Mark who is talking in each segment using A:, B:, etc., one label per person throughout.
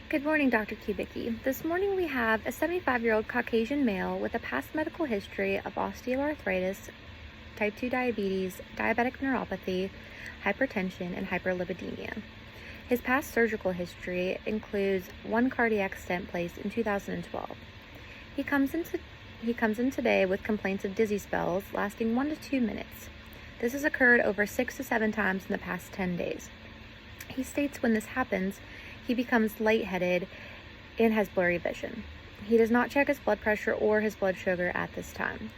A: Good morning, Dr. Kubicki. This morning we have a 75-year-old Caucasian male with a past medical history of osteoarthritis, type 2 diabetes, diabetic neuropathy, hypertension, and hyperlipidemia. His past surgical history includes one cardiac stent placed in 2012. He comes in today with complaints of dizzy spells lasting 1 to 2 minutes. This has occurred over 6 to 7 times in the past 10 days. He states when this happens, he becomes lightheaded and has blurry vision. He does not check his blood pressure or his blood sugar at this time.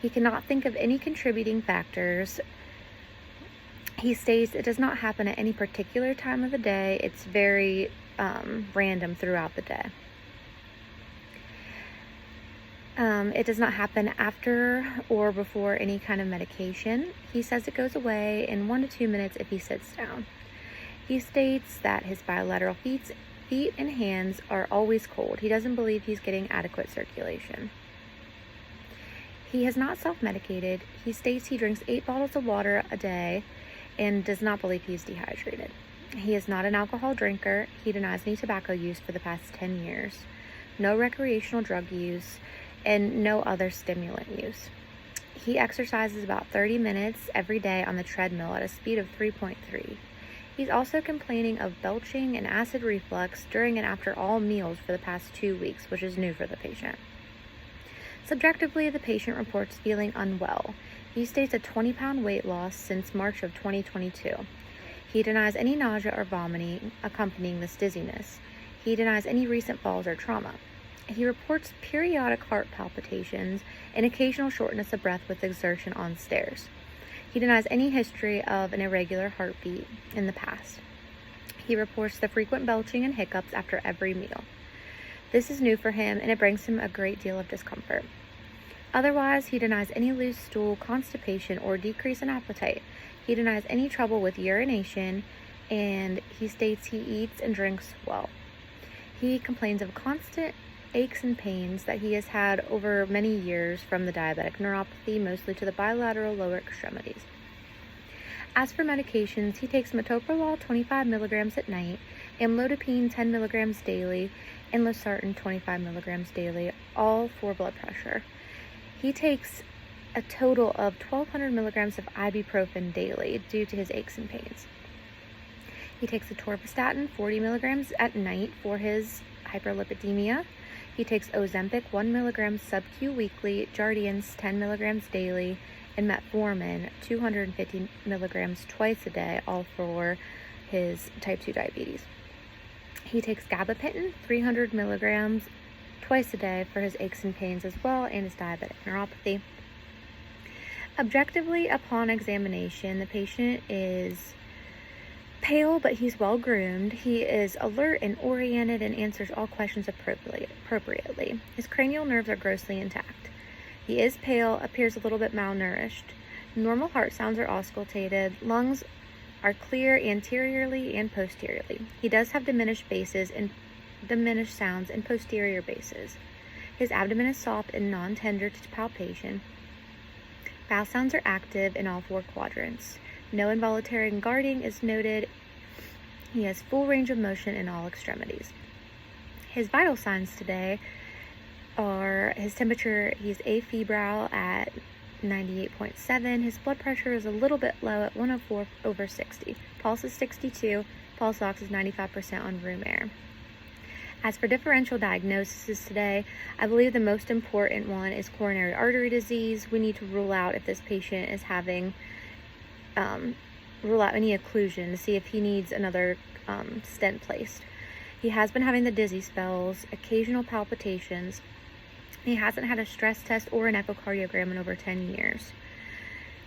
A: He cannot think of any contributing factors. He states it does not happen at any particular time of the day. It's very random throughout the day. It does not happen after or before any kind of medication. He says it goes away in 1 to 2 minutes if he sits down. He states that his bilateral feet and hands are always cold. He doesn't believe he's getting adequate circulation. He has not self-medicated. He states he drinks 8 bottles of water a day and does not believe he's dehydrated. He is not an alcohol drinker. He denies any tobacco use for the past 10 years, no recreational drug use, and no other stimulant use. He exercises about 30 minutes every day on the treadmill at a speed of 3.3. He's also complaining of belching and acid reflux during and after all meals for the past 2 weeks, which is new for the patient. Subjectively, the patient reports feeling unwell. He states a 20-pound weight loss since March of 2022. He denies any nausea or vomiting accompanying this dizziness. He denies any recent falls or trauma. He reports periodic heart palpitations and occasional shortness of breath with exertion on stairs. He denies any history of an irregular heartbeat in the past. He reports the frequent belching and hiccups after every meal. This is new for him, and it brings him a great deal of discomfort. Otherwise, he denies any loose stool, constipation, or decrease in appetite. He denies any trouble with urination, and he states he eats and drinks well. He complains of constant aches and pains that he has had over many years from the diabetic neuropathy, mostly to the bilateral lower extremities. As for medications, he takes metoprolol 25 milligrams at night, amlodipine 10 milligrams daily, and losartan 25 milligrams daily, all for blood pressure. He takes a total of 1,200 milligrams of ibuprofen daily due to his aches and pains. He takes atorvastatin 40 milligrams at night for his hyperlipidemia. He takes Ozempic 1 milligram sub-Q weekly, Jardiance 10 milligrams daily, and metformin 250 milligrams twice a day, all for his type 2 diabetes. He takes gabapentin 300 milligrams twice a day for his aches and pains as well, and his diabetic neuropathy. Objectively, upon examination, the patient is pale, but he's well groomed. He is alert and oriented and answers all questions appropriately. His cranial nerves are grossly intact. He is pale, appears a little bit malnourished. Normal heart sounds are auscultated. Lungs are clear anteriorly and posteriorly. He does have diminished sounds in posterior bases. His abdomen is soft and non-tender to palpation. Bowel sounds are active in all 4 quadrants. No involuntary guarding is noted. He has full range of motion in all extremities. His vital signs today are his temperature. He's afebrile at 98.7. His blood pressure is a little bit low at 104/60. Pulse is 62. Pulse ox is 95% on room air. As for differential diagnoses today, I believe the most important one is coronary artery disease. We need to rule out if this patient is having rule out any occlusion to see if he needs another stent placed. He has been having the dizzy spells, occasional palpitations. He hasn't had a stress test or an echocardiogram in over 10 years.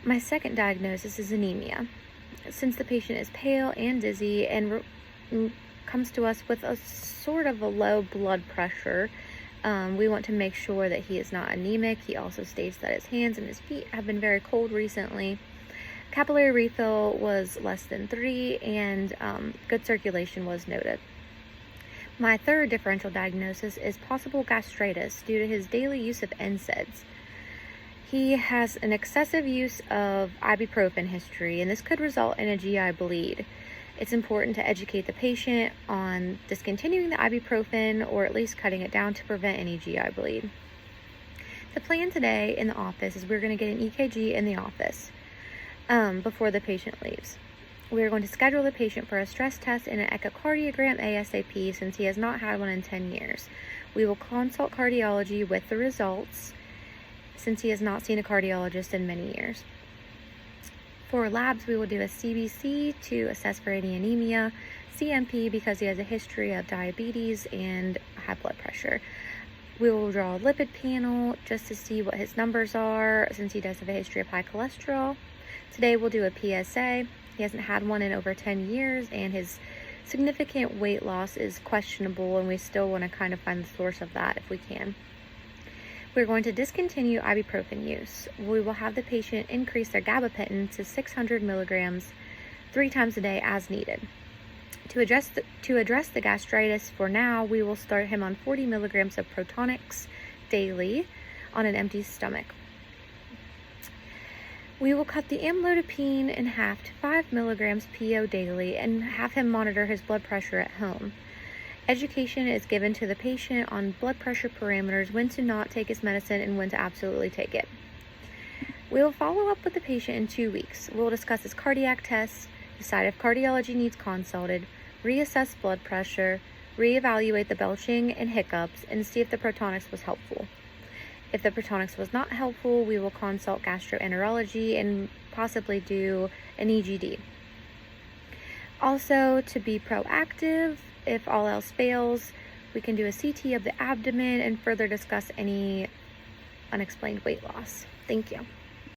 A: My second diagnosis is anemia. Since the patient is pale and dizzy and comes to us with a sort of a low blood pressure, we want to make sure that he is not anemic. He also states that his hands and his feet have been very cold recently. Capillary refill was less than 3, and good circulation was noted. My third differential diagnosis is possible gastritis due to his daily use of NSAIDs. He has an excessive use of ibuprofen history, and this could result in a GI bleed. It's important to educate the patient on discontinuing the ibuprofen or at least cutting it down to prevent any GI bleed. The plan today in the office is we're going to get an EKG in the office before the patient leaves. We are going to schedule the patient for a stress test and an echocardiogram ASAP since he has not had one in 10 years. We will consult cardiology with the results since he has not seen a cardiologist in many years. For labs, we will do a CBC to assess for any anemia, CMP because he has a history of diabetes and high blood pressure. We will draw a lipid panel just to see what his numbers are since he does have a history of high cholesterol. Today we'll do a PSA. He hasn't had one in over 10 years and his significant weight loss is questionable, and we still want to kind of find the source of that if we can. We're going to discontinue ibuprofen use. We will have the patient increase their gabapentin to 600 milligrams 3 times a day as needed. To address the gastritis for now, we will start him on 40 milligrams of Protonix daily on an empty stomach. We will cut the amlodipine in half to 5 milligrams PO daily and have him monitor his blood pressure at home. Education is given to the patient on blood pressure parameters, when to not take his medicine and when to absolutely take it. We will follow up with the patient in 2 weeks. We will discuss his cardiac tests, decide if cardiology needs consulted, reassess blood pressure, reevaluate the belching and hiccups, and see if the Protonix was helpful. If the Protonix was not helpful, we will consult gastroenterology and possibly do an EGD. Also, to be proactive, if all else fails, we can do a CT of the abdomen and further discuss any unexplained weight loss. Thank you.